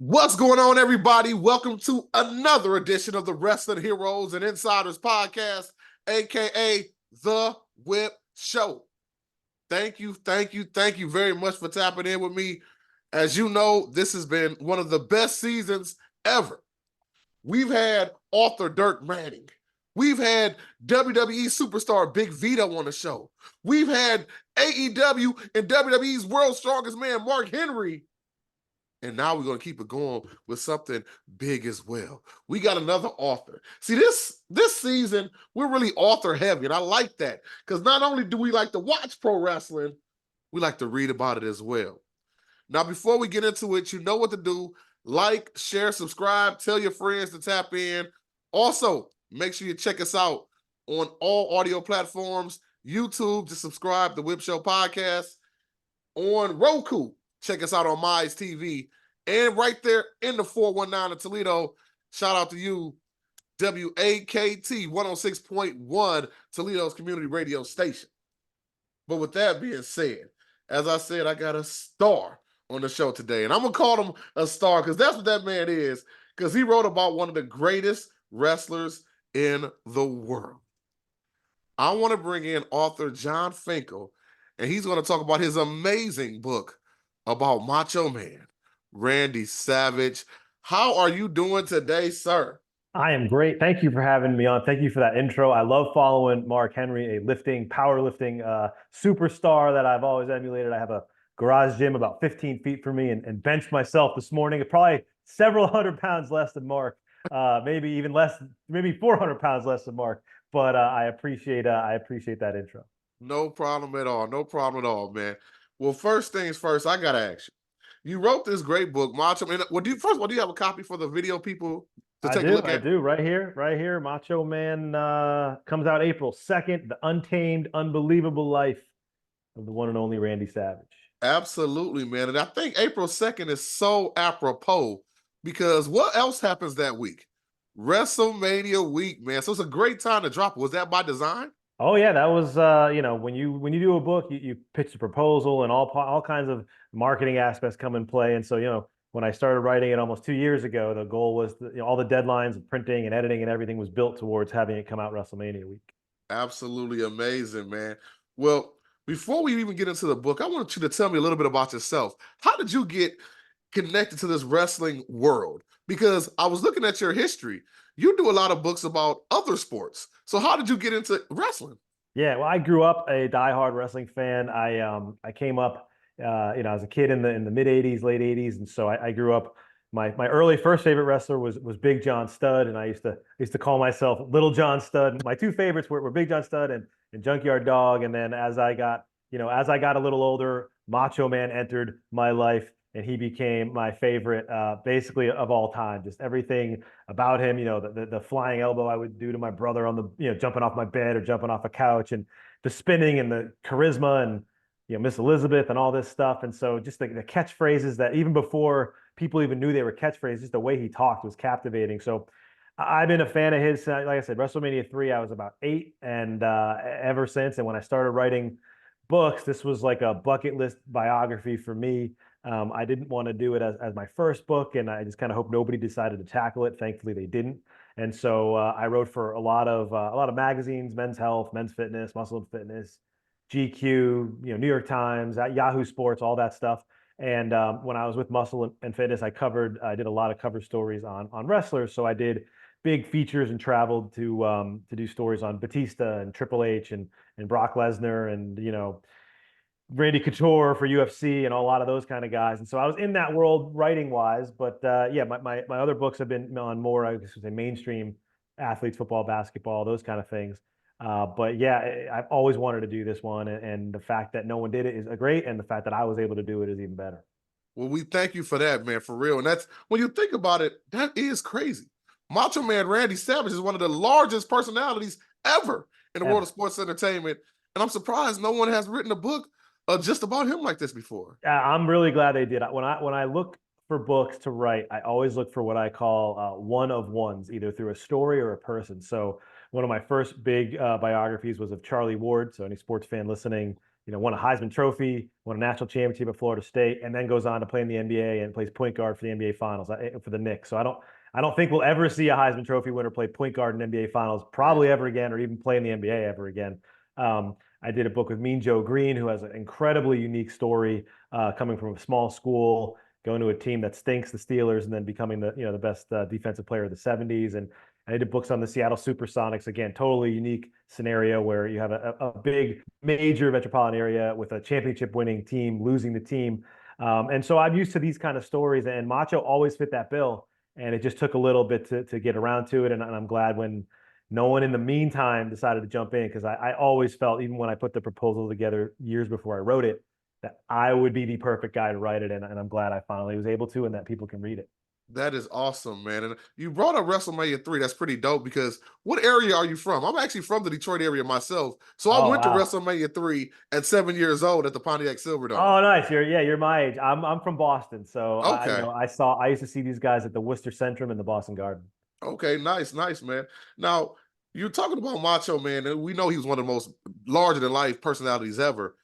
What's going on, everybody? Welcome to another edition of the Wrestling Heroes and Insiders podcast, aka The Whip Show. Thank you very much for tapping in with me. As you know, this has been one of the best seasons ever. We've had author Dirk Manning. We've had WWE superstar Big Vito on the show. We've had AEW and WWE's World's Strongest Man, Mark Henry. And now we're going to keep it going with something big as well. We got another author. See, this season, we're really author heavy, and I like that because not only do we like to watch pro wrestling, we like to read about it as well. Now, before we get into it, you know what to do. Like, share, subscribe, tell your friends to tap in. Also, make sure you check us out on all audio platforms. YouTube, just subscribe to Whip Show Podcast. On Roku, check us out on Mize TV. And right there in the 419 of Toledo, shout out to you, WAKT 106.1, Toledo's community radio station. But with that being said, as I said, I got a star on the show today. And I'm going to call him a star because that's what that man is, because he wrote about one of the greatest wrestlers in the world. I want to bring in author Jon Finkel, and he's going to talk about his amazing book about Macho Man Randy Savage. How are you doing today, sir? I am great. Thank you for having me on. Thank you for that intro. I love following Mark Henry, a powerlifting superstar that I've always emulated. I have a garage gym about 15 feet from me and benched myself this morning. Probably several hundred pounds less than Mark, maybe even less, maybe 400 pounds less than Mark. But I appreciate that intro. No problem at all. No problem at all, man. Well, first things first, I gotta ask you. You wrote this great book, Macho Man. Well, do you have a copy for the video people to take a look at? I do. Right here. Macho Man comes out April 2nd. The Untamed, Unbelievable Life of the one and only Randy Savage. Absolutely, man. And I think April 2nd is so apropos because what else happens that week? WrestleMania week, man. So it's a great time to drop it. Was that by design? Oh yeah, that was when you do a book, you pitch a proposal and all kinds of marketing aspects come in play. And so when I started writing it almost 2 years ago, the goal was all the deadlines of printing and editing and everything was built towards having it come out WrestleMania week. Absolutely amazing, man. Well, before we even get into the book, I want you to tell me a little bit about yourself. How did you get connected to this wrestling world? Because I was looking at your history. You do a lot of books about other sports. So how did you get into wrestling? Yeah, well, I grew up a diehard wrestling fan. I came up as a kid in the mid '80s, late '80s, and so I grew up. My early first favorite wrestler was Big John Studd, and I used to call myself Little John Studd. My two favorites were Big John Studd and Junkyard Dog. And then as I got a little older, Macho Man entered my life, and he became my favorite, basically of all time. Just everything about him, the flying elbow I would do to my brother on the, jumping off my bed or jumping off a couch, and the spinning and the charisma and Miss Elizabeth and all this stuff. And so just the catchphrases that even before people even knew they were catchphrases, just the way he talked was captivating. So I've been a fan of his. Like I said, WrestleMania 3, I was about 8, and ever since. And when I started writing books, this was like a bucket list biography for me. I didn't want to do it as my first book, and I just kind of hope nobody decided to tackle it. Thankfully, they didn't. And so I wrote for a lot of magazines: Men's Health, Men's Fitness, Muscle and Fitness, GQ, New York Times, Yahoo Sports, all that stuff. And when I was with Muscle and Fitness, I did a lot of cover stories on wrestlers. So I did big features and traveled to do stories on Batista and Triple H and Brock Lesnar and Randy Couture for UFC and a lot of those kind of guys. And so I was in that world writing wise. But my other books have been on more, I guess, mainstream athletes, football, basketball, those kind of things. But yeah, I've always wanted to do this one, and the fact that no one did it is great, and the fact that I was able to do it is even better. Well, we thank you for that, man, for real. And that's, when you think about it, that is crazy. Macho Man Randy Savage is one of the largest personalities ever in the world of sports entertainment. And I'm surprised no one has written a book just about him like this before. I'm really glad they did. When I look for books to write, I always look for what I call one of ones, either through a story or a person. So one of my first big biographies was of Charlie Ward. So any sports fan listening, won a Heisman Trophy, won a national championship at Florida State, and then goes on to play in the NBA and plays point guard for the NBA Finals for the Knicks. So I don't think we'll ever see a Heisman Trophy winner play point guard in NBA Finals probably ever again, or even play in the NBA ever again. I did a book with Mean Joe Green, who has an incredibly unique story, coming from a small school, going to a team that stinks, the Steelers, and then becoming the best defensive player of the '70s. And I did books on the Seattle Supersonics. Again, totally unique scenario where you have a big major metropolitan area with a championship winning team losing the team. And so I'm used to these kind of stories, and Macho always fit that bill. And it just took a little bit to get around to it. And I'm glad when no one in the meantime decided to jump in, because I always felt, even when I put the proposal together years before I wrote it, that I would be the perfect guy to write it. And I'm glad I finally was able to, and that people can read it. That is awesome, man. And you brought up WrestleMania 3. That's pretty dope because what area are you from? I'm actually from the Detroit area myself. So I Oh, went to wow. WrestleMania 3 at 7 years old at the Pontiac Silverdome. Oh, nice. You're my age. I'm from Boston. So Okay. I used to see these guys at the Worcester Centrum and the Boston Garden. Okay. Nice. Nice, man. Now, you're talking about Macho Man, and we know he was one of the most larger than life personalities ever.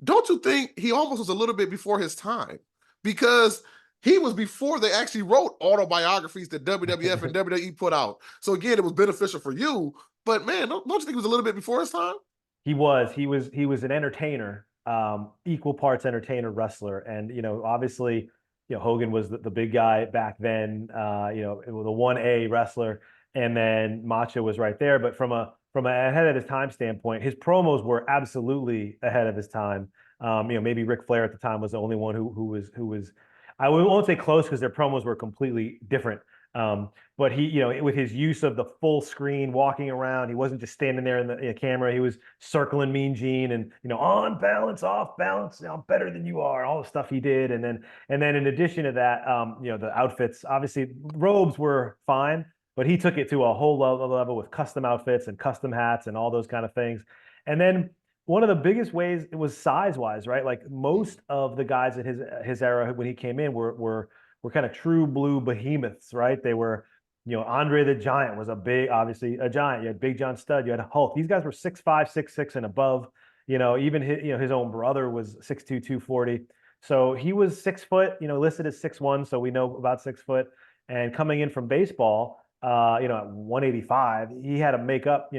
Don't you think he almost was a little bit before his time? Because he was before they actually wrote autobiographies that WWF and WWE put out. So again, it was beneficial for you. But man, don't you think he was a little bit before his time? He was an entertainer, equal parts entertainer, wrestler. And obviously, Hogan was the big guy back then, it was a 1A wrestler, and then Macho was right there. But from a ahead of his time standpoint, his promos were absolutely ahead of his time. Maybe Ric Flair at the time was the only one who was I won't say close, because their promos were completely different. But he, with his use of the full screen, walking around, he wasn't just standing there in the camera. He was circling Mean Gene and, on balance, off balance, I'm better than you are, all the stuff he did. And then in addition to that, the outfits, obviously robes were fine, but he took it to a whole level with custom outfits and custom hats and all those kind of things. And then one of the biggest ways, it was size wise, right? Like most of the guys in his era when he came in were kind of true blue behemoths, right? They were, Andre the Giant was obviously a giant. You had Big John Studd, you had Hulk. These guys were 6'5", 6'6", and above. Even his own brother was 6'2", 240. So he was 6 foot, listed as 6'1", so we know about 6 foot. And coming in from baseball, at 185, he had to make up,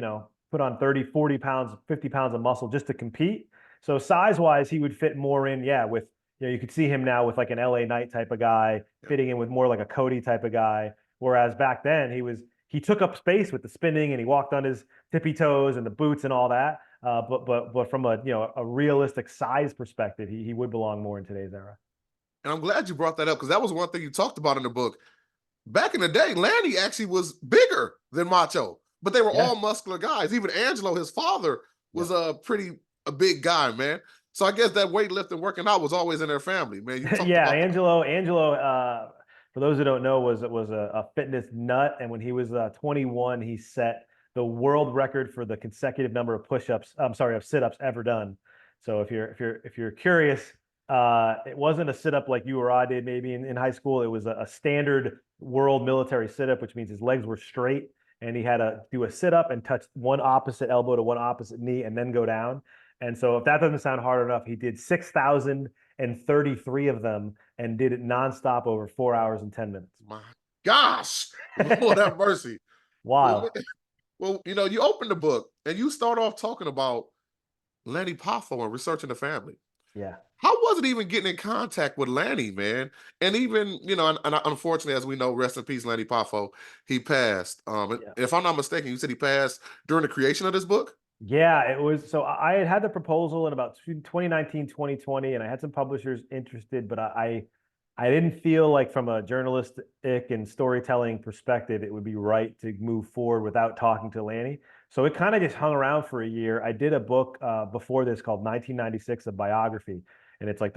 put on 30, 40 pounds, 50 pounds of muscle just to compete. So size wise, he would fit more in, yeah, with, you could see him now with like an LA Knight type of guy, fitting in with more like a Cody type of guy. Whereas back then he took up space with the spinning, and he walked on his tippy toes and the boots and all that. But from a realistic size perspective, he would belong more in today's era. And I'm glad you brought that up because that was one thing you talked about in the book. Back in the day, Lanny actually was bigger than Macho, but they were Yeah. all muscular guys. Even Angelo, his father, was Yep. a big guy, man. So I guess that weightlifting, working out was always in their family, man. You talked Yeah, about that. Angelo. For those who don't know, was a fitness nut, and when he was 21, he set the world record for the consecutive number of push-ups. I'm sorry, of sit-ups ever done. So if you're curious, it wasn't a sit-up like you or I did maybe in high school. It was a standard world military sit-up, which means his legs were straight, and he had to do a sit-up and touch one opposite elbow to one opposite knee, and then go down. And so, if that doesn't sound hard enough, he did 6,033 of them and did it nonstop over 4 hours and 10 minutes. My gosh, Lord have mercy. Well, Wild. well, you open the book and you start off talking about Lanny Poffo and researching the family. Yeah. How was it even getting in contact with Lanny, man? And even, and unfortunately, as we know, rest in peace, Lanny Poffo, he passed. Yeah. If I'm not mistaken, you said he passed during the creation of this book? Yeah, it was. So I had the proposal in about 2019, 2020, and I had some publishers interested, but I didn't feel like from a journalistic and storytelling perspective, it would be right to move forward without talking to Lanny. So it kind of just hung around for a year. I did a book before this called 1996, a biography. And it's like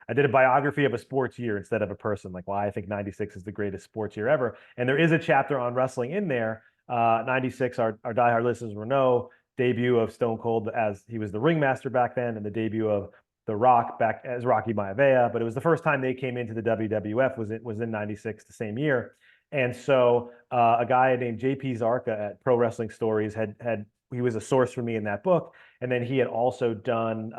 I did a biography of a sports year instead of a person, like why I think 96 is the greatest sports year ever. And there is a chapter on wrestling in there. 96, our diehard listeners will know, debut of Stone Cold as he was the ringmaster back then, and the debut of The Rock back as Rocky Maivia. But it was the first time they came into the WWF was in '96, the same year. And so a guy named JP Zarka at Pro Wrestling Stories had he was a source for me in that book. And then he had also done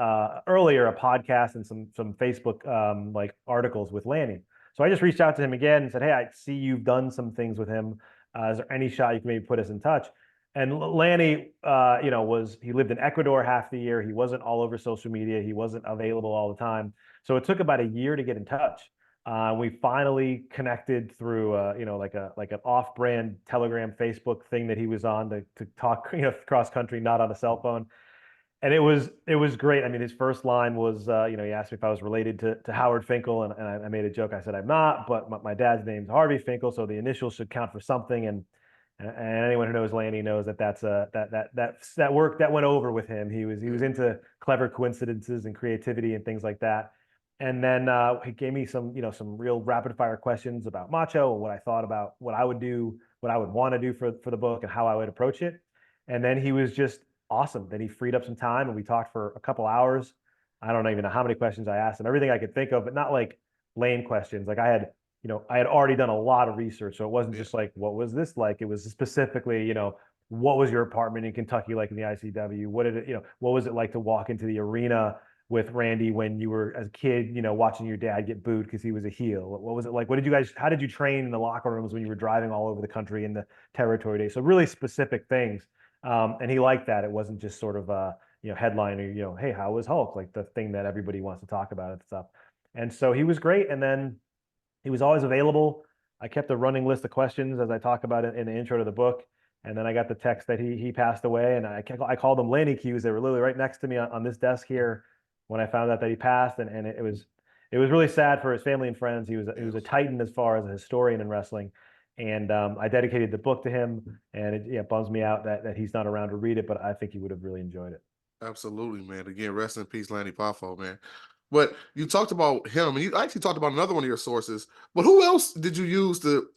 earlier a podcast and some Facebook like articles with Lanny. So I just reached out to him again and said, "Hey, I see you've done some things with him. Is there any shot you can maybe put us in touch?" And Lanny, he lived in Ecuador half the year. He wasn't all over social media. He wasn't available all the time. So it took about a year to get in touch. We finally connected through, like an off-brand Telegram, Facebook thing that he was on to talk, cross country, not on a cell phone. And it was great. I mean, his first line was, he asked me if I was related to Howard Finkel, and I made a joke. I said I'm not, but my dad's name's Harvey Finkel, so the initials should count for something. And anyone who knows Lanny knows that work that went over with him. He was into clever coincidences and creativity and things like that. And then he gave me some real rapid fire questions about Macho and what I thought about what I would do, what I would want to do for the book and how I would approach it. And then he was just awesome. Then he freed up some time and we talked for a couple hours. I don't even know how many questions I asked him, everything I could think of, but not like lame questions. Like I had already done a lot of research. So it wasn't just like, what was this like? It was specifically, what was your apartment in Kentucky like in the ICW? What was it like to walk into the arena with Randy when you were as a kid, watching your dad get booed because he was a heel? What was it like? How did you train in the locker rooms when you were driving all over the country in the territory days? So really specific things. And he liked that. It wasn't just sort of headline or, hey, how was Hulk? Like the thing that everybody wants to talk about and stuff. And so he was great. And then he was always available. I kept a running list of questions as I talk about it in the intro to the book. And then I got the text that he passed away, and I called them Lanny cues. They were literally right next to me on this desk here when I found out that he passed, and it was really sad for his family and friends. He was a titan as far as a historian in wrestling, and I dedicated the book to him. And it bums me out that he's not around to read it, but I think he would have really enjoyed it. Absolutely, man. Again, rest in peace, Lanny Poffo, man. But you talked about him, and you actually talked about another one of your sources. But who else did you use to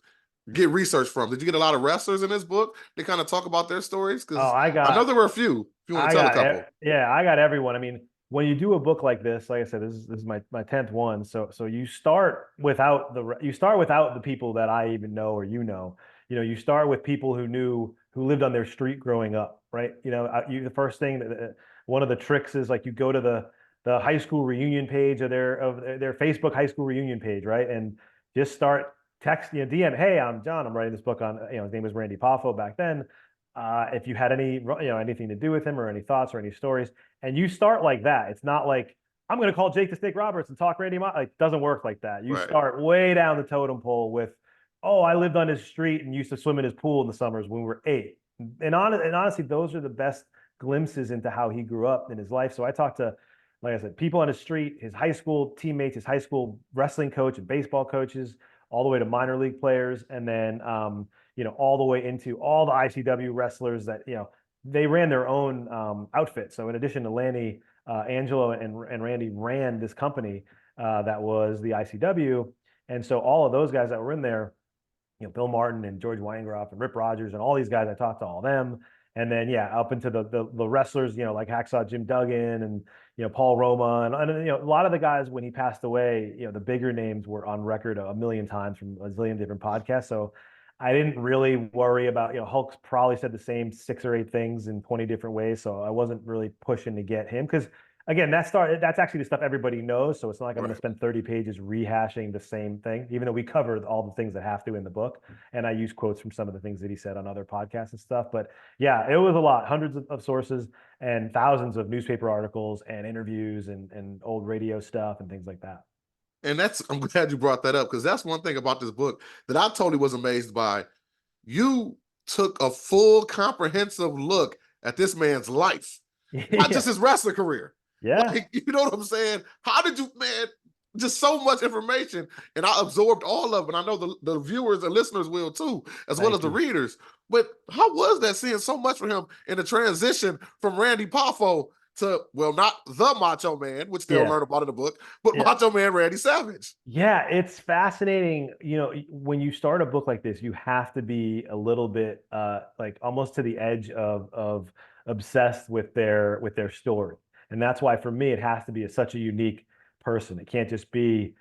get research from? Did you get a lot of wrestlers in this book to kind of talk about their stories? Oh, Because I know there were a few. If you want to tell a couple. Yeah, I got everyone. I mean, when you do a book like this, like I said, this is my 10th one. So you start without the people that I even know or you start with people who lived on their street growing up, right? The first thing one of the tricks is like you go to the high school reunion page of their Facebook high school reunion page, right? And just start text, DM, "Hey, I'm John. I'm writing this book on," his name was Randy Poffo back then. If you had anything to do with him or any thoughts or any stories, and you start like that. It's not like I'm going to call Jake the Snake Roberts and talk Randy. It doesn't work like that. You Right. start way down the totem pole with, "Oh, I lived on his street and used to swim in his pool in the summers when we were 8." And honestly, those are the best glimpses into how he grew up in his life. So I talked to, like I said, people on his street, his high school teammates, his high school wrestling coach and baseball coaches, all the way to minor league players, and then all the way into all the ICW wrestlers that they ran their own outfit. So in addition to Lanny, Angelo and Randy ran this company that was the ICW, and so all of those guys that were in there, Bill Martin and George Weingroff and Rip Rogers and all these guys, I talked to all of them. And then up into the wrestlers, like Hacksaw Jim Duggan and Paul Roma and a lot of the guys when he passed away, the bigger names were on record a million times from a zillion different podcasts. So I didn't really worry about, Hulk's probably said the same 6 or 8 things in 20 different ways. So I wasn't really pushing to get him because again, that's actually the stuff everybody knows. So it's not like I'm going to spend 30 pages rehashing the same thing, even though we covered all the things that have to in the book. And I use quotes from some of the things that he said on other podcasts and stuff. But yeah, it was a lot, hundreds of sources and thousands of newspaper articles and interviews and old radio stuff and things like that. And I'm glad you brought that up because that's one thing about this book that I totally was amazed by. You took a full comprehensive look at this man's life, not just his wrestling career. Yeah. Like, you know what I'm saying? How did you, man? Just so much information, and I absorbed all of it. I know the viewers and listeners will too, as well as the readers. But how was that seeing so much for him in the transition from Randy Poffo to, well, not the Macho Man, which they'll learn about in the book, but Macho Man Randy Savage? Yeah, it's fascinating. When you start a book like this, you have to be a little bit like almost to the edge of obsessed with their story. And that's why for me, it has to be such a unique person. It can't just be,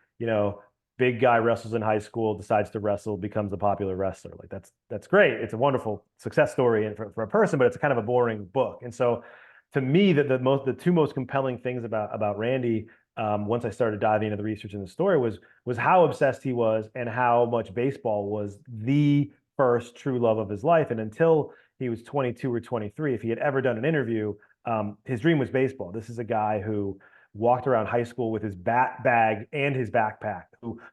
big guy wrestles in high school, decides to wrestle, becomes a popular wrestler. Like that's great. It's a wonderful success story and for a person, but it's kind of a boring book. And so to me, the two most compelling things about Randy, once I started diving into the research and the story was how obsessed he was and how much baseball was the first true love of his life. And until he was 22 or 23, if he had ever done an interview, his dream was baseball. This is a guy who walked around high school with his bat bag and his backpack,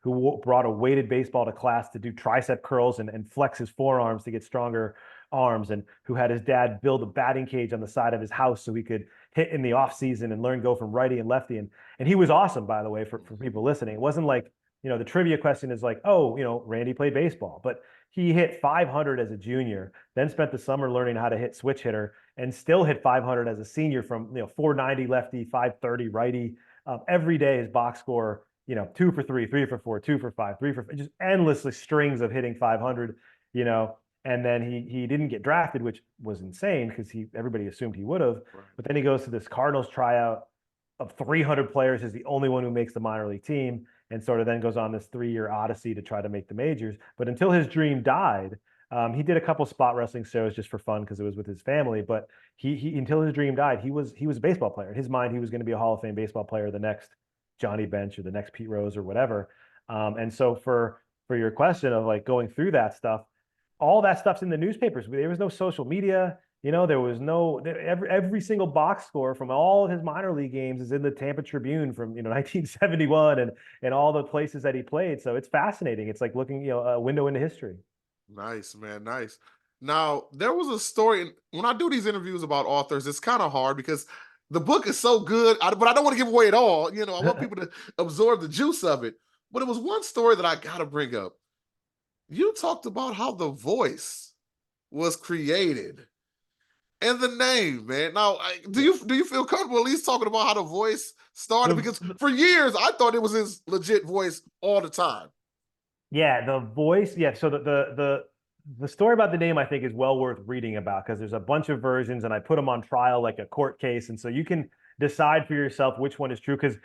who brought a weighted baseball to class to do tricep curls and flex his forearms to get stronger arms, and who had his dad build a batting cage on the side of his house so he could hit in the off season and learn go from righty and lefty. And he was awesome, by the way, for people listening. It wasn't like, the trivia question is like, oh, Randy played baseball, but he hit 500 as a junior, then spent the summer learning how to hit switch hitter, and still hit 500 as a senior from 490 lefty, 530 righty. Every day his box score, 2 for 3, 3 for 4, 2 for 5, 3 for just endlessly strings of hitting 500. And then he didn't get drafted, which was insane because everybody assumed he would have. Right. But then he goes to this Cardinals tryout of 300 players, is the only one who makes the minor league team, and sort of then goes on this 3-year odyssey to try to make the majors. But until his dream died, he did a couple spot wrestling shows just for fun because it was with his family. But he until his dream died, he was a baseball player. In his mind, he was going to be a Hall of Fame baseball player, the next Johnny Bench or the next Pete Rose or whatever. And so for your question of like going through that stuff, all that stuff's in the newspapers. There was no social media. There was no every single box score from all of his minor league games is in the Tampa Tribune from 1971 and all the places that he played. So it's fascinating. It's like looking a window into history. Nice, man. Nice. Now, there was a story when I do these interviews about authors, it's kind of hard because the book is so good, but I don't want to give away it all. I want people to absorb the juice of it. But it was one story that I got to bring up. You talked about how the voice was created and the name, man. Now, do you feel comfortable at least talking about how the voice started? Because for years I thought it was his legit voice all the time. Yeah, the voice. Yeah, so the story about the name I think is well worth reading about because there's a bunch of versions and I put them on trial like a court case, and so you can decide for yourself which one is true because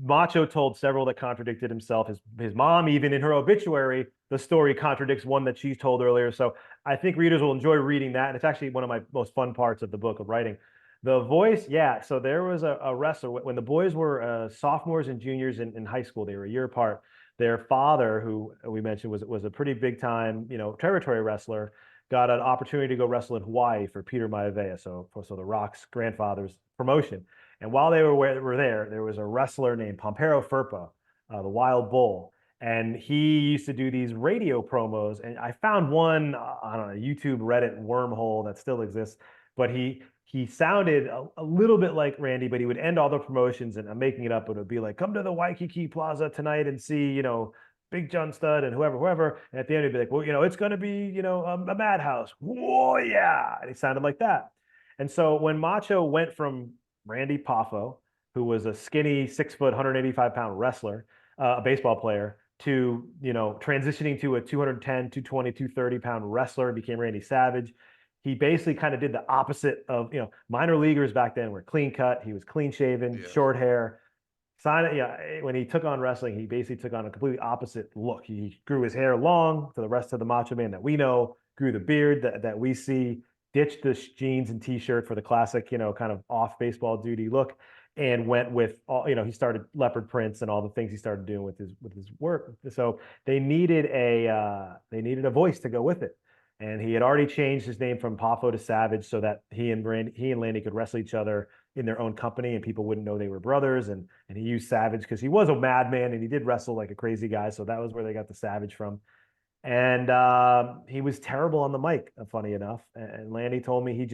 Macho told several that contradicted himself. His mom, even in her obituary, the story contradicts one that she's told earlier. So I think readers will enjoy reading that, and it's actually one of my most fun parts of the book of writing. The voice, yeah. So there was a wrestler when the boys were sophomores and juniors in high school. They were a year apart. Their father, who we mentioned was a pretty big time, territory wrestler, got an opportunity to go wrestle in Hawaii for Peter Maivia, so the Rock's grandfather's promotion. And while they were there was a wrestler named Pampero Firpo, the Wild Bull, and he used to do these radio promos. And I found one on a YouTube Reddit wormhole that still exists, but he sounded a little bit like Randy, but he would end all the promotions, and I'm making it up, but it would be like, come to the Waikiki Plaza tonight and see, Big John Studd and whoever. And at the end, he'd be like, well, it's going to be, a madhouse. Whoa, yeah. And he sounded like that. And so when Macho went from Randy Poffo, who was a skinny 6 foot, 185-pound wrestler, a baseball player, to, transitioning to a 210, 220, 230-pound wrestler, became Randy Savage. He basically kind of did the opposite of, minor leaguers back then were clean cut. He was clean shaven, short hair. When he took on wrestling, he basically took on a completely opposite look. He grew his hair long to the rest of the Macho Man that we know, grew the beard that we see, ditched the jeans and t-shirt for the classic, kind of off baseball duty look, and went with all, he started leopard prints and all the things he started doing with his work. So they needed a voice to go with it. And he had already changed his name from Poffo to Savage so that he and Lanny could wrestle each other in their own company and people wouldn't know they were brothers. And he used Savage because he was a madman and he did wrestle like a crazy guy. So that was where they got the Savage from. And he was terrible on the mic, funny enough. And Lanny told me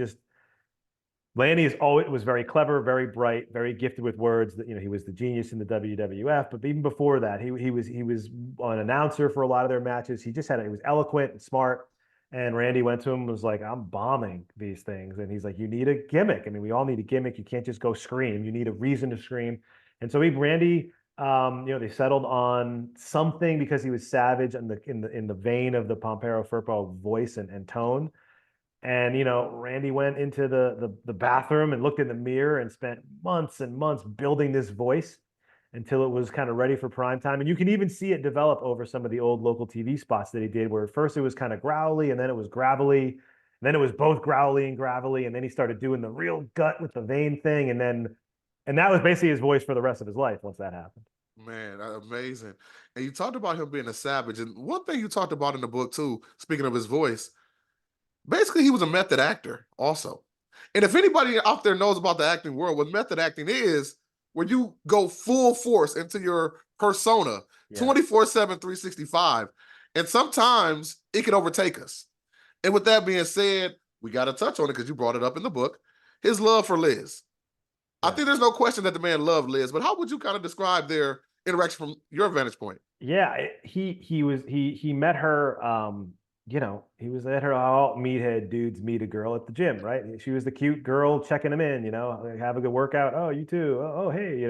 Lanny was very clever, very bright, very gifted with words. That he was the genius in the WWF. But even before that, he was an announcer for a lot of their matches. He was eloquent and smart. And Randy went to him and was like, I'm bombing these things. And he's like, you need a gimmick. I mean, we all need a gimmick. You can't just go scream. You need a reason to scream. And so Randy, they settled on something because he was Savage in the vein of the Pampero Firpo voice and tone. And, Randy went into the bathroom and looked in the mirror and spent months and months building this voice. until it was kind of ready for prime time. And you can even see it develop over some of the old local TV spots that he did, where at first it was kind of growly and then it was gravelly. And then it was both growly and gravelly. And then he started doing the real gut with the vein thing. And that was basically his voice for the rest of his life once that happened. Man, amazing. And you talked about him being a savage. And one thing you talked about in the book, too, speaking of his voice, basically he was a method actor also. And if anybody out there knows about the acting world, what method acting is, where you go full force into your persona, Yeah. 24/7, 365. And sometimes it can overtake us. And with that being said, we got to touch on it because you brought it up in the book, his love for Liz. I Yeah. think there's no question that the man loved Liz, but how would you kind of describe their interaction from your vantage point? Yeah, he met her. He was at her all meathead dudes meet a girl at the gym, right? She was the cute girl checking him in, like, have a good workout. Oh, you too. Oh, hey,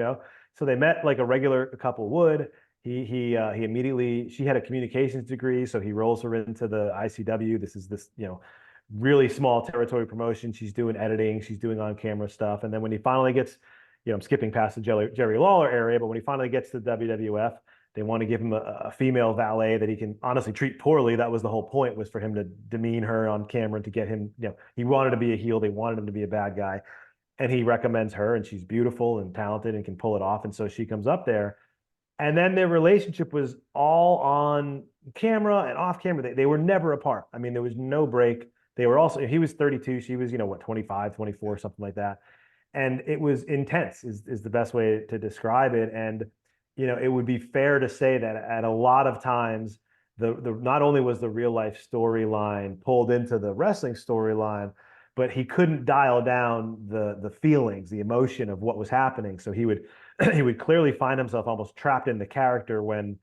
So they met like a regular couple would. He immediately, she had a communications degree, so he rolls her into the ICW. This is really small territory promotion. She's doing editing, she's doing on camera stuff, and then when he finally gets, I'm skipping past the Jerry Lawler area, but when he finally gets to the WWF, they want to give him a female valet that he can honestly treat poorly. That was the whole point, was for him to demean her on camera, to get him, he wanted to be a heel. They wanted him to be a bad guy. And he recommends her, and she's beautiful and talented and can pull it off. And so she comes up there. And then their relationship was all on camera and off camera. They were never apart. I mean, there was no break. They were also, he was 32. She was, 25, 24, something like that. And it was intense is the best way to describe it. And it would be fair to say that at a lot of times, the not only was the real life storyline pulled into the wrestling storyline, but he couldn't dial down the feelings, the emotion of what was happening. So he would he would clearly find himself almost trapped in the character when,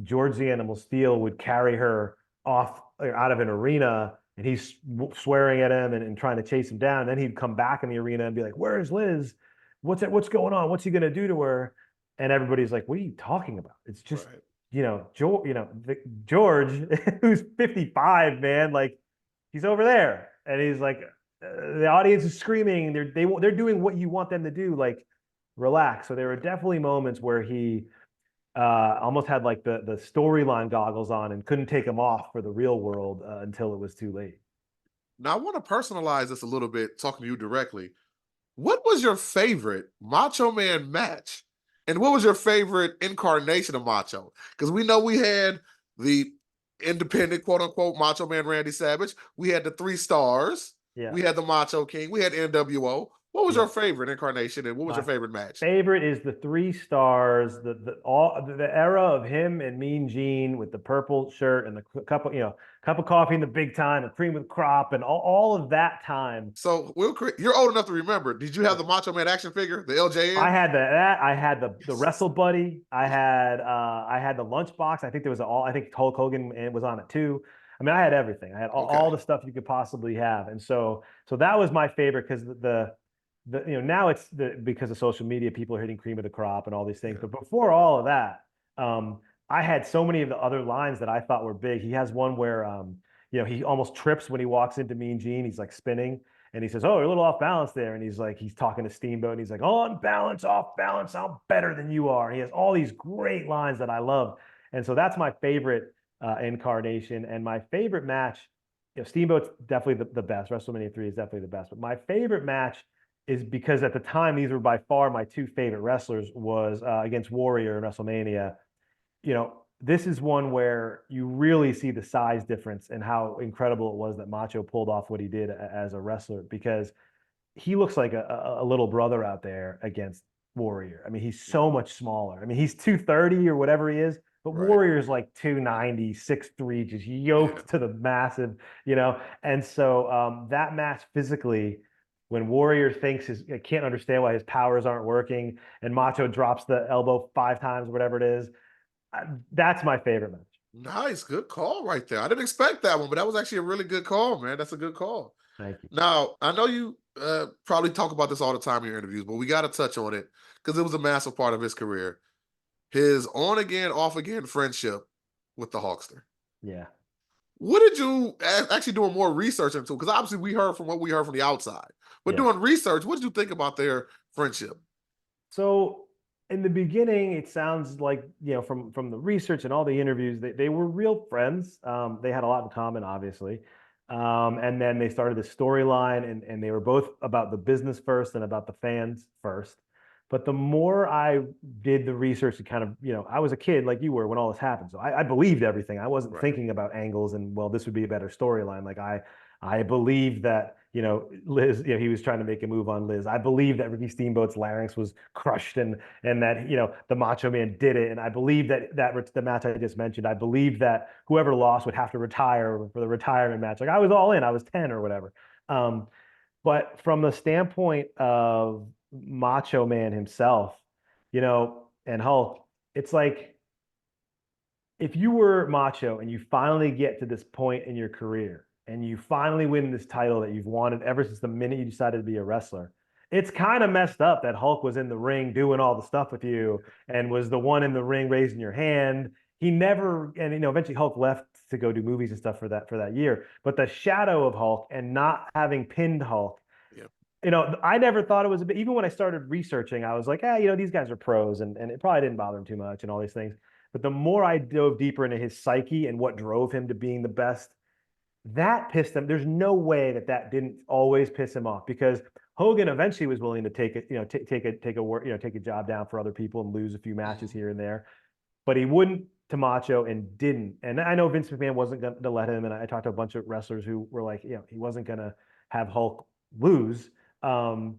George the Animal Steel would carry her off out of an arena, and he's swearing at him and trying to chase him down. And then he'd come back in the arena and be like, "Where's Liz? What's going on? What's he gonna do to her?" And everybody's like, "What are you talking about? It's just, Right. George, who's 55, man, like, he's over there." And he's like, the audience is screaming. They're doing what you want them to do. Like, relax. So there were definitely moments where he almost had like the storyline goggles on and couldn't take them off for the real world until it was too late. Now, I want to personalize this a little bit, talking to you directly. What was your favorite Macho Man match? And what was your favorite incarnation of Macho? Because we know we had the independent, quote unquote, Macho Man Randy Savage. We had the 3 stars. Yeah. We had the Macho King. We had NWO. What was Yeah. your favorite incarnation, and what was My your favorite match? favorite is the 3 stars, the era of him and Mean Gene with the purple shirt and the cup of coffee in the big time, the cream with crop, and all of that time. So, you're old enough to remember. Did you have the Macho Man action figure, the LJN? I had the Wrestle Buddy. I had the lunchbox. I think there was I think Hulk Hogan was on it too. I mean, I had everything. I had all the stuff you could possibly have, and so that was my favorite, because now it's because of social media, people are hitting cream of the crop and all these things. Yeah. But before all of that, I had so many of the other lines that I thought were big. He has one where he almost trips when he walks into Mean Gene. He's like spinning, and he says, "Oh, you're a little off balance there." And he's talking to Steamboat, and he's like, "On balance, off balance, I'm better than you are." And he has all these great lines that I love. And so that's my favorite incarnation. And my favorite match, Steamboat's definitely the best. WrestleMania 3 is definitely the best. But my favorite match is because at the time, these were by far my 2 favorite wrestlers, was against Warrior in WrestleMania. This is one where you really see the size difference and how incredible it was that Macho pulled off what he did as a wrestler, because he looks like a little brother out there against Warrior. I mean, he's so much smaller. I mean, he's 230 or whatever he is, but Right. Warrior's like 290, 6'3", just yoked to the massive, And so that match physically, when Warrior thinks can't understand why his powers aren't working, and Macho drops the elbow 5 times, whatever it is, that's my favorite match. Nice, good call right there. I didn't expect that one, but that was actually a really good call, man. That's a good call. Thank you. Now, I know you probably talk about this all the time in your interviews, but we got to touch on it because it was a massive part of his career. His on again, off again friendship with the Hulkster. Yeah. What did you actually doing more research into? Because obviously we heard from what we heard from the outside, but Yeah. doing research, what did you think about their friendship? So in the beginning, it sounds like, from the research and all the interviews, they were real friends. They had a lot in common, obviously. And then they started this storyline, and they were both about the business first and about the fans first. But the more I did the research, and kind of, I was a kid like you were when all this happened. So I believed everything. I wasn't Right. thinking about angles and, well, this would be a better storyline. Like I believed that, Liz, he was trying to make a move on Liz. I believed that Ricky Steamboat's larynx was crushed, and that, the Macho Man did it. And I believe that the match I just mentioned, I believe that whoever lost would have to retire for the retirement match. Like, I was all in. I was 10 or whatever. Um, but from the standpoint of Macho Man himself, and Hulk, it's like, if you were Macho and you finally get to this point in your career and you finally win this title that you've wanted ever since the minute you decided to be a wrestler, it's kind of messed up that Hulk was in the ring doing all the stuff with you and was the one in the ring raising your hand. He never, and eventually Hulk left to go do movies and stuff for that year. But the shadow of Hulk and not having pinned Hulk, Yeah. I never thought it was a bit, even when I started researching, I was like, these guys are pros, and it probably didn't bother him too much and all these things. But the more I dove deeper into his psyche and what drove him to being the best, that pissed him. There's no way that didn't always piss him off, because Hogan eventually was willing to take it, take a work, take a job down for other people and lose a few matches Mhm. here and there, but he wouldn't to Macho and didn't. And I know Vince McMahon wasn't going to let him. And I talked to a bunch of wrestlers who were like, he wasn't going to have Hulk lose. Um,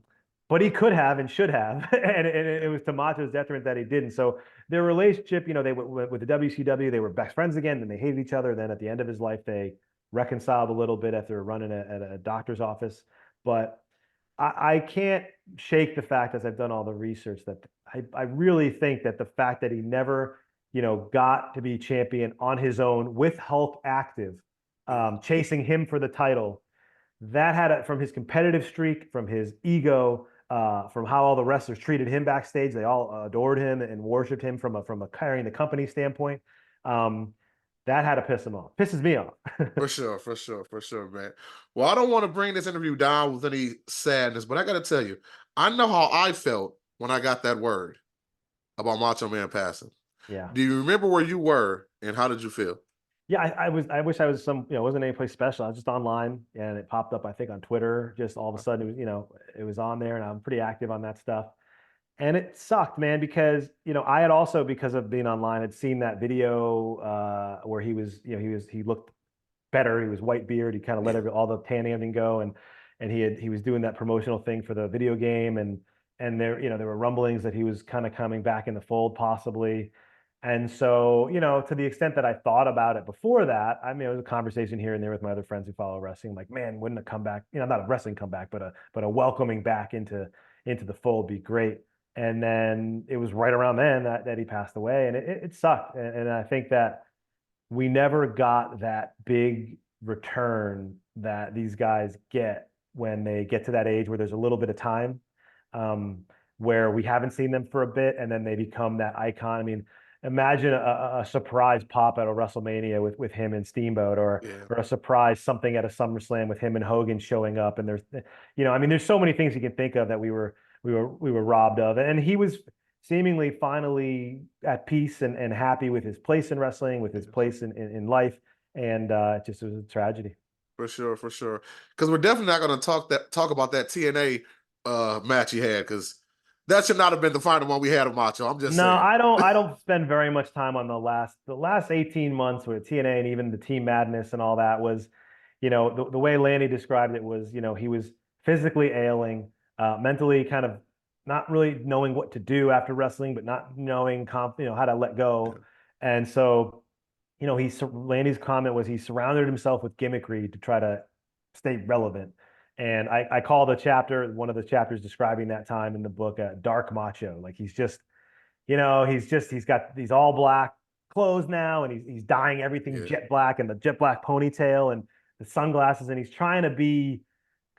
but he could have and should have. And it Yeah. was to Macho's detriment that he didn't. So their relationship, they with the WCW, they were best friends again. Then they hated each other. Then at the end of his life, they reconciled a little bit after running at a doctor's office. But I can't shake the fact, as I've done all the research, that I really think that the fact that he never, got to be champion on his own with Hulk active, Yeah. chasing him for the title, that had from his competitive streak, from his ego, from how all the wrestlers treated him backstage. They all adored him and worshipped him from a carrying the company standpoint. Um, that had to piss him off. Pisses me off. For sure, for sure, for sure, man. Well, I don't want to bring this interview down with any sadness, but I got to tell you, I know how I felt when I got that word about Macho Man passing. Yeah. Do you remember where you were and how did you feel? Yeah, I was. I wish I was wasn't any place special. I was just online, and it popped up, I think, on Twitter. Just all of a sudden, it was on there, and I'm pretty active on that stuff. And it sucked, man, because I had also, because of being online, had seen that video where he was, he looked better. He was white beard. He kind of let Yeah, all the tanning everything go, and he was doing that promotional thing for the video game, and there were rumblings that he was kind of coming back in the fold possibly. And so, to the extent that I thought about it before that, I mean, it was a conversation here and there with my other friends who follow wrestling. Like, man, wouldn't a comeback, not a wrestling comeback, but a welcoming back into the fold be great. And then it was right around then that he passed away, and it sucked. And I think that we never got that big return that these guys get when they get to that age where there's a little bit of time, um, where we haven't seen them for a bit, and then they become that icon. I mean, imagine a surprise pop at a WrestleMania with him and Steamboat, or yeah, or a surprise something at a SummerSlam with him and Hogan showing up. And I mean, there's so many things you can think of that we were robbed of, and he was seemingly finally at peace and happy with his place in wrestling, with his yeah. place in life. And it just was a tragedy. For sure, for sure. Because we're definitely not going to talk about that TNA match he had, because that should not have been the final one we had of Macho. I'm just No, saying. I don't spend very much time on the last 18 months with TNA, and even the Team Madness and all that was, the way Lanny described it was, he was physically ailing, mentally kind of not really knowing what to do after wrestling, but not knowing how to let Yeah, go. And so, Lanny's comment was he surrounded himself with gimmickry to try to stay relevant. And I call one of the chapters describing that time in the book, dark macho. Like, he's got these all black clothes now, and he's dyeing everything yeah, jet black, and the jet black ponytail and the sunglasses, and he's trying to be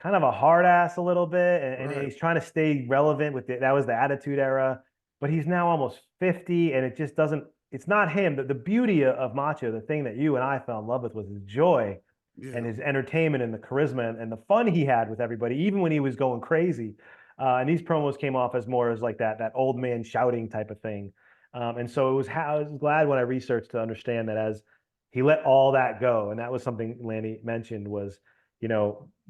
kind of a hard ass a little bit, and right. he's trying to stay relevant that was the Attitude Era, but he's now almost 50, and it just doesn't. It's not him. The beauty of Macho, the thing that you and I fell in love with, was his joy and Yeah, his entertainment and the charisma and the fun he had with everybody, even when he was going crazy. And these promos came off as more as like that old man shouting type of thing. And so it was how I was glad when I researched to understand that as he let all that go, and that was something Lanny mentioned was,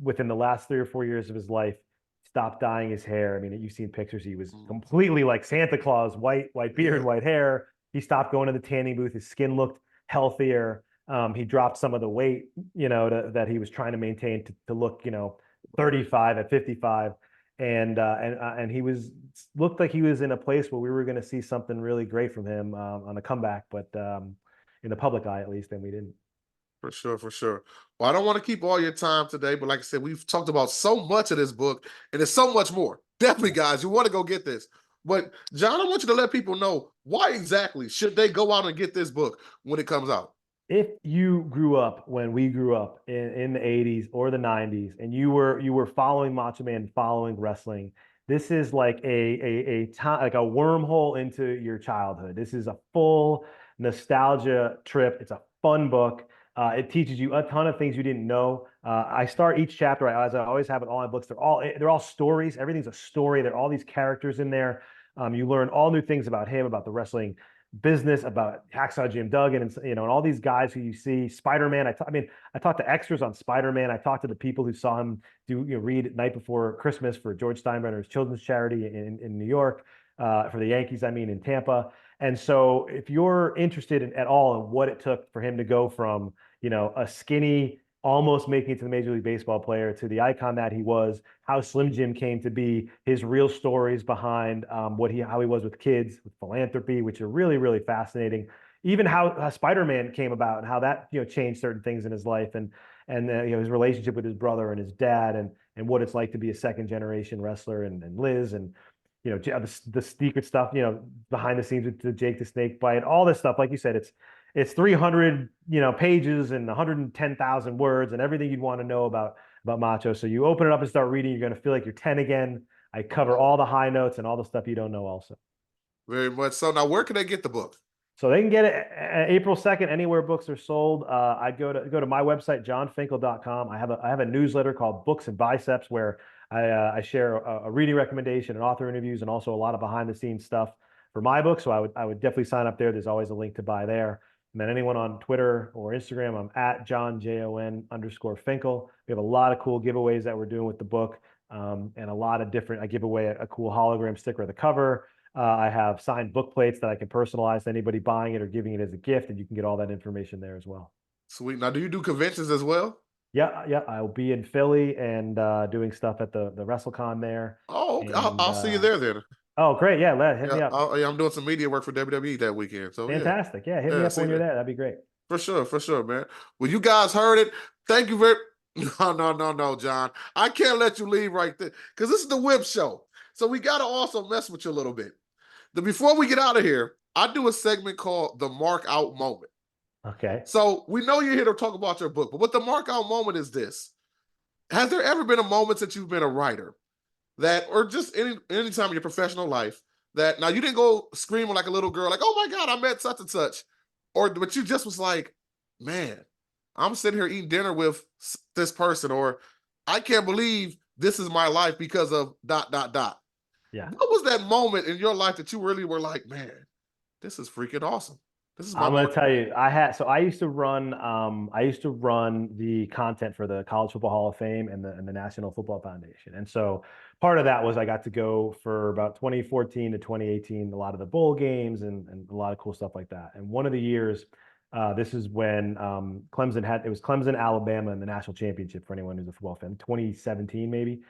within the last 3 or 4 years of his life, stopped dyeing his hair. I mean, you've seen pictures; he was Mm. completely like Santa Claus, white beard, Yeah. white hair. He stopped going to the tanning booth. His skin looked healthier. He dropped some of the weight, that he was trying to maintain to look, 35 at 55, and he looked like he was in a place where we were going to see something really great from him on a comeback, but in the public eye at least, and we didn't. For sure, for sure. Well, I don't want to keep all your time today, but like I said, we've talked about so much of this book, and there's so much more. Definitely, Yeah. guys, you want to go get this. But John, I want you to let people know why exactly should they go out and get this book when it comes out. If you grew up when we grew up in the 80s or the 90s and you were following Macho Man, following wrestling, this is like a time, like a wormhole into your childhood. This is a full nostalgia trip. It's a fun book. It teaches you a ton of things you didn't know. I start each chapter, as I always have in all my books. They're all stories. Everything's a story. There are all these characters in there. You learn all new things about him, about the wrestling business, about Hacksaw Jim Duggan, and all these guys who you see. Spider-Man. I talked to extras on Spider-Man. I talked to the people who saw him read Night Before Christmas for George Steinbrenner's children's charity in New York, for the Yankees. In Tampa. And so, if you're interested at all in what it took for him to go from a skinny, almost making it to the Major League Baseball player to the icon that he was, how Slim Jim came to be, his real stories behind how he was with kids, with philanthropy, which are really, really fascinating. Even how Spider-Man came about and how that changed certain things in his life, and his relationship with his brother and his dad, and what it's like to be a second generation wrestler, and Liz, and the secret stuff, behind the scenes with the Jake the Snake bite, all this stuff. Like you said, it's 300 pages and 110,000 words and everything you'd want to know about Macho. So you open it up and start reading, you're going to feel like you're 10 again. I cover all the high notes and all the stuff you don't know also. Very much so. Now, where can they get the book? So they can get it April 2nd anywhere books are sold. I'd go to my website, jonfinkel.com. I have a newsletter called Books and Biceps where I share a reading recommendation and author interviews and also a lot of behind the scenes stuff for my book. So I would definitely sign up there. There's always a link to buy there. And then anyone on Twitter or Instagram, I'm at Jon_Finkel. We have a lot of cool giveaways that we're doing with the book, and a lot of different. I give away a cool hologram sticker of the cover. I have signed book plates that I can personalize to anybody buying it or giving it as a gift, and you can get all that information there as well. Sweet. Now, do you do conventions as well? Yeah, yeah. I'll be in Philly and doing stuff at the WrestleCon there. Oh, okay. I'll, And I'll see you there then. oh, great. Yeah, hit Yeah, me up. I'm doing some media work for WWE that weekend. So yeah, Fantastic. Yeah, hit me yeah, up see when you're that. there. That'd be great. For sure, man. Well, you guys heard it. Thank you very. No, no, no, no, John. I can't let you leave right there because this is the Whip Show. So we got to also mess with you a little bit. Before we get out of here, I do a segment called the Mark Out Moment. Okay. So we know you're here to talk about your book, but what the Mark Out Moment is this: has there ever been a moment that you've been a writer that, or just any time in your professional life, that now you didn't go screaming like a little girl, like, "Oh my God, I met such and such," but you just was like, "Man, I'm sitting here eating dinner with this person," or "I can't believe this is my life because of dot dot dot." Yeah. What was that moment in your life that you really were like, "Man, this is freaking awesome. This is my I'm going to moment." tell you, I used to run the content for the College Football Hall of Fame and the National Football Foundation. And so part of that was I got to go for about 2014 to 2018, a lot of the bowl games and a lot of cool stuff like that. And one of the years, this is when it was Clemson, Alabama in the national championship for anyone who's a football fan, 2017 maybe.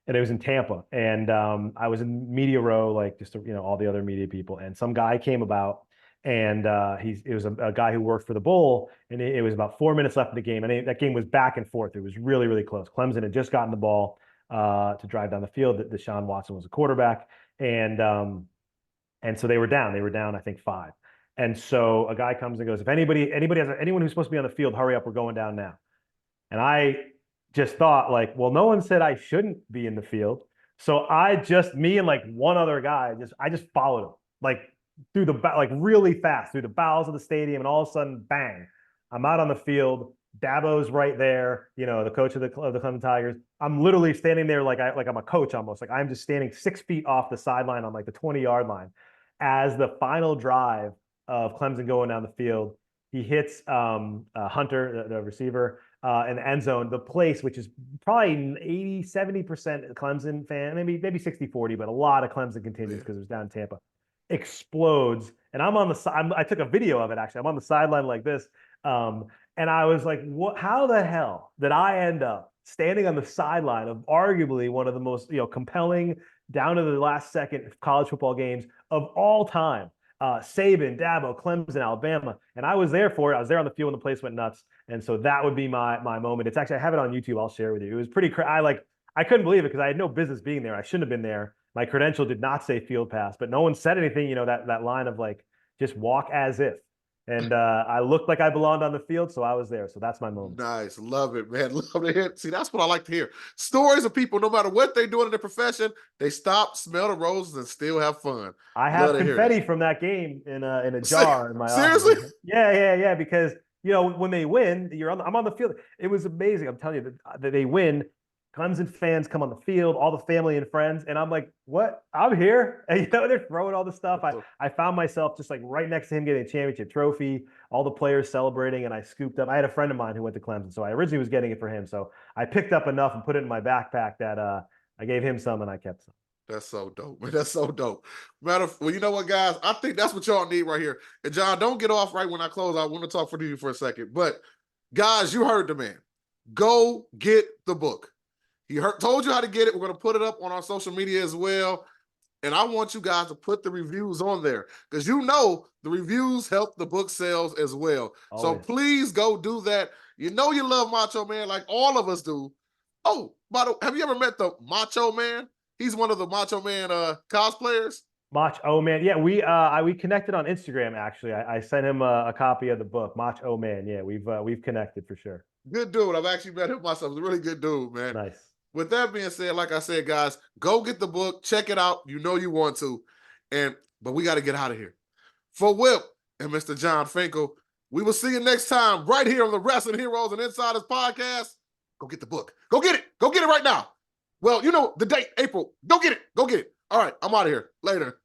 And it was in Tampa. And I was in media row, like just, all the other media people. And some guy came about, and it was a guy who worked for the Bowl, and it was about 4 minutes left in the game, and that game was back and forth. It was really, really close. Clemson had just gotten the ball to drive down the field. Deshaun Watson was a quarterback, and so they were down. They were down, I think, 5. And so a guy comes and goes, "If anyone who's supposed to be on the field, hurry up, we're going down now." And I just thought, like, well, no one said I shouldn't be in the field. So me and like one other guy, I just followed him, like like really fast through the bowels of the stadium. And all of a sudden, bang, I'm out on the field. Dabo's right there, the coach of the Clemson Tigers. I'm literally standing there like I'm a coach almost. Like I'm just standing 6 feet off the sideline on like the 20-yard line as the final drive of Clemson going down the field. He hits Hunter, the receiver, in the end zone. The place, which is probably 80, 70% Clemson fan, maybe 60-40, but a lot of Clemson contingents because it was down in Tampa, explodes. And I'm on the side. I took a video of it, actually. I'm on the sideline like this. And I was like, what? How the hell did I end up standing on the sideline of arguably one of the most compelling down to the last second college football games of all time? Saban, Dabo, Clemson, Alabama, and I was there for it. I was there on the field when the place went nuts, and so that would be my moment. It's actually, I have it on YouTube. I'll share it with you. It was pretty. I couldn't believe it because I had no business being there. I shouldn't have been there. My credential did not say field pass, but no one said anything. That line of like just walk as if. And I looked like I belonged on the field, so I was there. So that's my moment. Nice. Love it, man. Love to hear. See, that's what I like to hear. Stories of people, no matter what they're doing in their profession, they stop, smell the roses, and still have fun. I Love have to hear confetti that. from that game in a jar in my office. Seriously? Yeah. Because when they win, I'm on the field. It was amazing. I'm telling you that they win. Clemson fans come on the field, all the family and friends, and I'm like, "What? I'm here!" And they're throwing all the stuff. I found myself just like right next to him getting a championship trophy, all the players celebrating, and I scooped up. I had a friend of mine who went to Clemson, so I originally was getting it for him. So I picked up enough and put it in my backpack that I gave him some and I kept some. That's so dope, man. That's so dope. Well, you know what, guys? I think that's what y'all need right here. And John, don't get off right when I close. I want to talk for you for a second. But guys, you heard the man. Go get the book. He told you how to get it. We're going to put it up on our social media as well. And I want you guys to put the reviews on there because the reviews help the book sales as well. Always. So please go do that. You love Macho Man like all of us do. Oh, by the way, have you ever met the Macho Man? He's one of the Macho Man cosplayers. Macho Man. Yeah, we connected on Instagram, actually. I sent him a copy of the book, Macho Man. Yeah, we've connected for sure. Good dude. I've actually met him myself. He's a really good dude, man. Nice. With that being said, like I said, guys, go get the book, check it out. You want to. But we got to get out of here. For Whip and Mr. Jon Finkel, we will see you next time right here on the Wrestling Heroes and Insiders podcast. Go get the book. Go get it. Go get it right now. Well, the date, April. Go get it. Go get it. All right, I'm out of here. Later.